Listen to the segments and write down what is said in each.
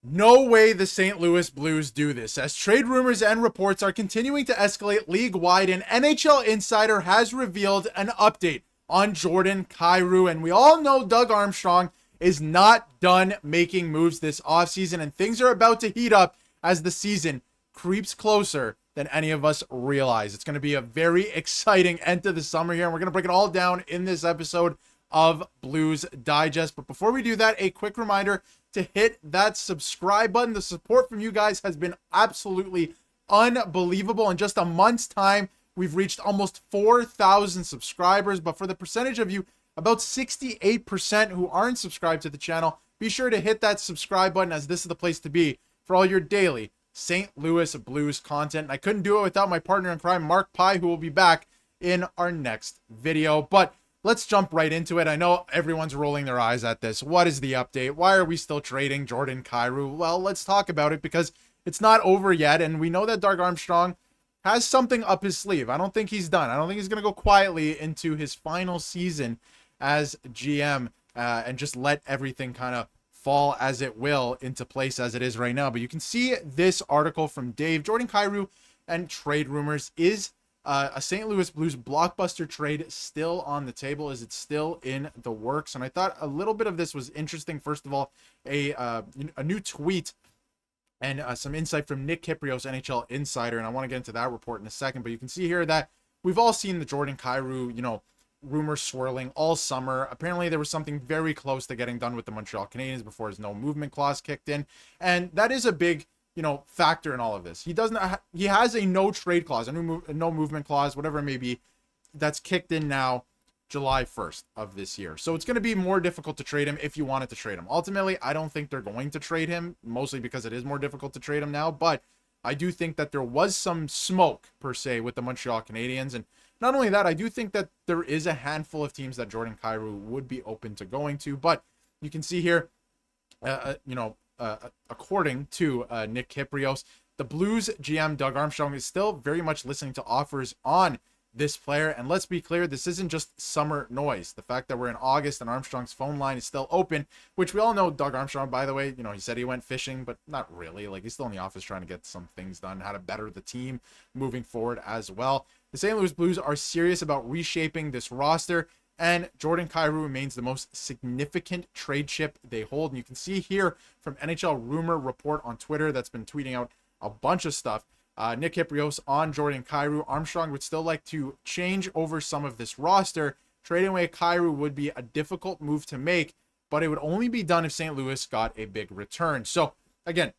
No way the St. Louis Blues do this, as trade rumors and reports are continuing to escalate league-wide, and NHL Insider has revealed an update on Jordan Kyrou, and we all know Doug Armstrong is not done making moves this offseason, and things are about to heat up as the season creeps closer than any of us realize. It's going to be a very exciting end to the summer here, and we're going to break it all down in this episode of Blues Digest. But before we do that, a quick reminder to hit that subscribe button. The support from you guys has been absolutely unbelievable. In just a month's time, we've reached almost 4,000 subscribers. But for the percentage of you, about 68% who aren't subscribed to the channel, be sure to hit that subscribe button, as this is the place to be for all your daily St. Louis Blues content. And I couldn't do it without my partner in crime, Mark Pye, who will be back in our next video. But let's jump right into it. I know everyone's rolling their eyes at this. What is the update? Why are we still trading Jordan Kyrou? Well, let's talk about it, because it's not over yet, and we know that Doug Armstrong has something up his sleeve. I don't think he's done. I don't think he's going to go quietly into his final season as GM and just let everything kind of fall as it will into place as it is right now. But you can see this article from Dave. Jordan Kyrou and trade rumors. Is a St. Louis Blues blockbuster trade still on the table? Is it still in the works? And I thought a little bit of this was interesting. First of all, a new tweet and some insight from Nick Kyprios, NHL Insider, and I want to get into that report in a second. But you can see here that we've all seen the Jordan Kyrou, rumors swirling all summer. Apparently, there was something very close to getting done with the Montreal Canadiens before his no movement clause kicked in, and that is a big factor in all of this. He has a no trade clause, a no movement clause, whatever it may be, that's kicked in now July 1st of this year. So it's going to be more difficult to trade him if you wanted to trade him. Ultimately, I don't think they're going to trade him, mostly because it is more difficult to trade him now, but I do think that there was some smoke, per se, with the Montreal Canadiens. And not only that, I do think that there is a handful of teams that Jordan Kyrou would be open to going to. But you can see here, according to Nick Kyprios, the Blues GM Doug Armstrong is still very much listening to offers on this player. And let's be clear, this isn't just summer noise. The fact that we're in August and Armstrong's phone line is still open, which we all know Doug Armstrong, by the way, he said he went fishing, but not really. Like, he's still in the office trying to get some things done, how to better the team moving forward as well. The St. Louis Blues are serious about reshaping this roster, and Jordan Kyrou remains the most significant trade chip they hold. And you can see here from NHL Rumor Report on Twitter, that's been tweeting out a bunch of stuff. Nick Kyprios on Jordan Kyrou. Armstrong would still like to change over some of this roster. Trading away Kyrou would be a difficult move to make, but it would only be done if St. Louis got a big return. So, again,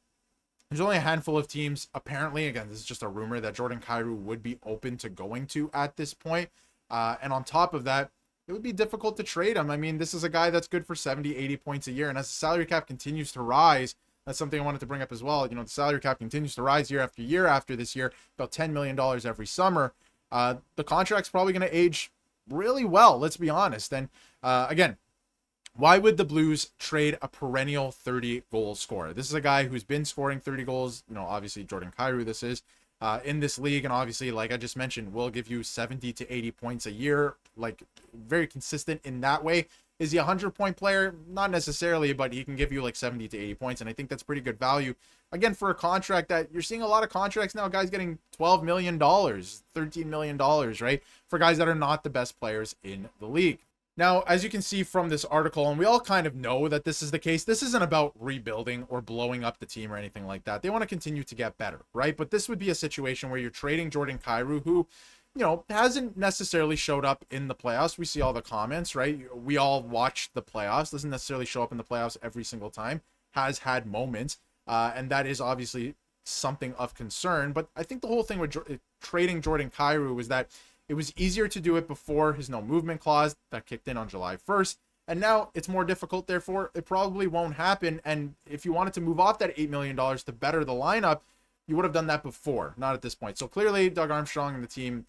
there's only a handful of teams, apparently, again, this is just a rumor, that Jordan Kyrou would be open to going to at this point. And on top of that, it would be difficult to trade him. I mean, this is a guy that's good for 70, 80 points a year. And as the salary cap continues to rise, that's something I wanted to bring up as well. The salary cap continues to rise year after year after this year, about $10 million every summer. The contract's probably going to age really well, let's be honest. And again, why would the Blues trade a perennial 30-goal scorer? This is a guy who's been scoring 30 goals. Obviously Jordan Kyrou, this is in this league. And obviously, like I just mentioned, will give you 70 to 80 points a year, like very consistent in that way. Is he a 100-point player? Not necessarily, but he can give you like 70 to 80 points, and I think that's pretty good value. Again, for a contract that you're seeing a lot of contracts now, guys getting $12 million, $13 million, right? For guys that are not the best players in the league. Now, as you can see from this article, and we all kind of know that this is the case, this isn't about rebuilding or blowing up the team or anything like that. They want to continue to get better, right? But this would be a situation where you're trading Jordan Kyrou, who hasn't necessarily showed up in the playoffs. We see all the comments, right? We all watch the playoffs. Doesn't necessarily show up in the playoffs every single time. Has had moments. And that is obviously something of concern. But I think the whole thing with trading Jordan Kyrou was that it was easier to do it before his no movement clause that kicked in on July 1st. And now it's more difficult. Therefore, it probably won't happen. And if you wanted to move off that $8 million to better the lineup, you would have done that before, not at this point. So clearly, Doug Armstrong and the team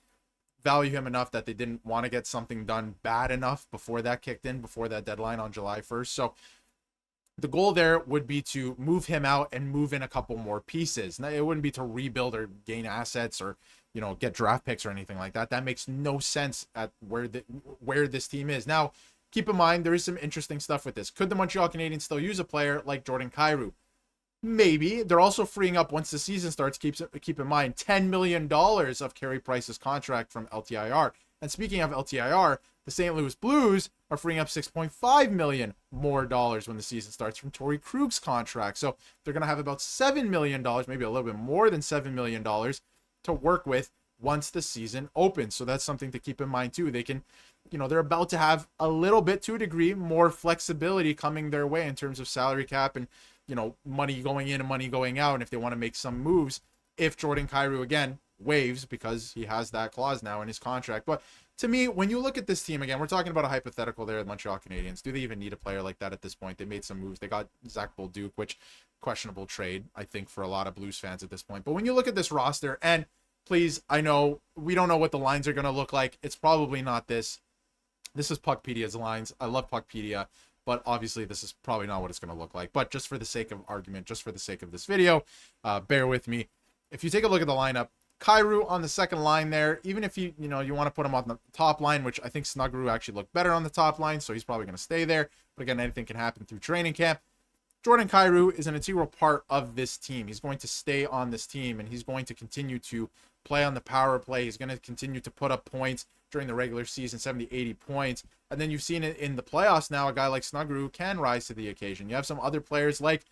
value him enough that they didn't want to get something done bad enough before that kicked in, before that deadline on July 1st. So the goal there would be to move him out and move in a couple more pieces. Now, it wouldn't be to rebuild or gain assets or, get draft picks or anything like that. That makes no sense at where this team is. Now, keep in mind, there is some interesting stuff with this. Could the Montreal Canadiens still use a player like Jordan Kyrou? Maybe. They're also freeing up, once the season starts, keep in mind, $10 million of Carey Price's contract from LTIR. And speaking of LTIR, the St. Louis Blues are freeing up $6.5 million more when the season starts from Torrey Krug's contract. So they're going to have about $7 million, maybe a little bit more than $7 million to work with once the season opens. So that's something to keep in mind too. They can, they're about to have a little bit, to a degree, more flexibility coming their way in terms of salary cap and, money going in and money going out. And if they want to make some moves, if Jordan Kyrou, again, waives, because he has that clause now in his contract. But to me, when you look at this team, again, we're talking about a hypothetical there, the Montreal Canadiens. Do they even need a player like that at this point? They made some moves. They got Zach Bolduc, which questionable trade, I think, for a lot of Blues fans at this point. But when you look at this roster, and please, I know we don't know what the lines are going to look like. It's probably not this. This is Puckpedia's lines. I love Puckpedia, but obviously this is probably not what it's going to look like. But just for the sake of argument, just for the sake of this video, bear with me. If you take a look at the lineup, Kyrou on the second line there, even if you want to put him on the top line, which I think Snuggerud actually looked better on the top line, so he's probably going to stay there. But again, anything can happen through training camp. Jordan Kyrou is an integral part of this team. He's going to stay on this team, and he's going to continue to play on the power play. He's going to continue to put up points during the regular season, 70, 80 points. And then you've seen it in the playoffs now, a guy like Snuggerud can rise to the occasion. You have some other players like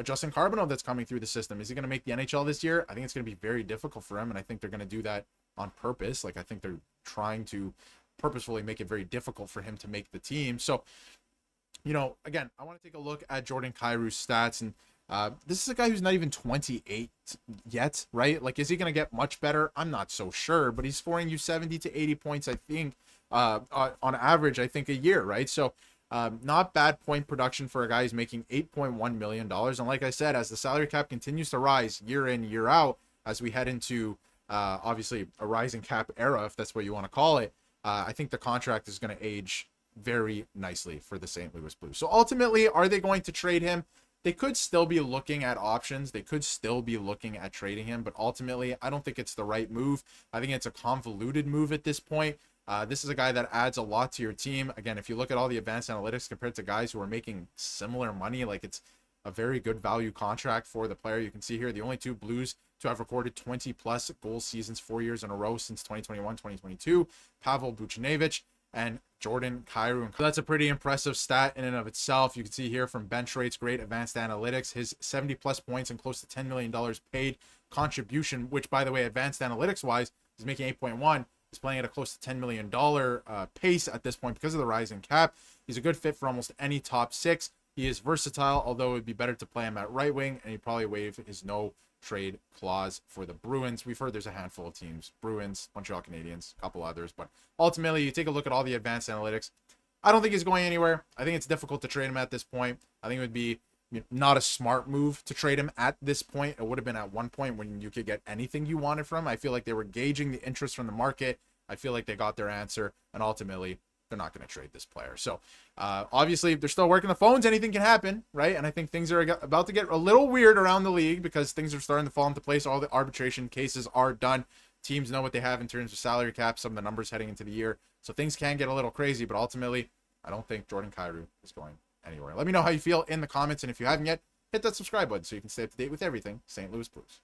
Justin Carbonneau that's coming through the system. Is he going to make the NHL this year? I think it's going to be very difficult for him, and I think they're going to do that on purpose. I think they're trying to purposefully make it very difficult for him to make the team. So, again, I want to take a look at Jordan Kyrou's stats, and this is a guy who's not even 28 yet, right? Is he going to get much better? I'm not so sure, but he's scoring you 70 to 80 points, I think, on average, I think, a year, right? So, not bad point production for a guy who's making $8.1 million. And like I said, as the salary cap continues to rise year in, year out, as we head into obviously a rising cap era, if that's what you want to call it, I think the contract is going to age very nicely for the St. Louis Blues. So ultimately, are they going to trade him? They could still be looking at options. They could still be looking at trading him, but ultimately, I don't think it's the right move. I think it's a convoluted move at this point. This is a guy that adds a lot to your team. Again, if you look at all the advanced analytics compared to guys who are making similar money, it's a very good value contract for the player. You can see here the only two Blues to have recorded 20 plus goal seasons 4 years in a row since 2021-2022, Pavel Buchnevich and Jordan Kyrou. That's a pretty impressive stat in and of itself. You can see here from bench rates, great advanced analytics, his 70 plus points and close to $10 million paid contribution, which, by the way, advanced analytics wise is making 8.1. He's playing at a close to $10 million pace at this point because of the rising cap. He's a good fit for almost any top six. He is versatile, although it would be better to play him at right wing, and he'd probably waive his no trade clause for the Bruins. We've heard there's a handful of teams, Bruins, Montreal Canadiens, a couple others, but ultimately you take a look at all the advanced analytics. I don't think he's going anywhere. I think it's difficult to trade him at this point. I think it would be not a smart move to trade him at this point. It would have been at one point when you could get anything you wanted from him. I feel like they were gauging the interest from the market. I feel like they got their answer, and ultimately they're not going to trade this player. So obviously they're still working the phones. Anything can happen, right? And I think things are about to get a little weird around the league because things are starting to fall into place. All the arbitration cases are done. Teams know what they have in terms of salary cap, some of the numbers heading into the year. So things can get a little crazy, but ultimately I don't think Jordan Kyrou is going anywhere. Let me know how you feel in the comments, and if you haven't yet, hit that subscribe button so you can stay up to date with everything St. Louis Blues.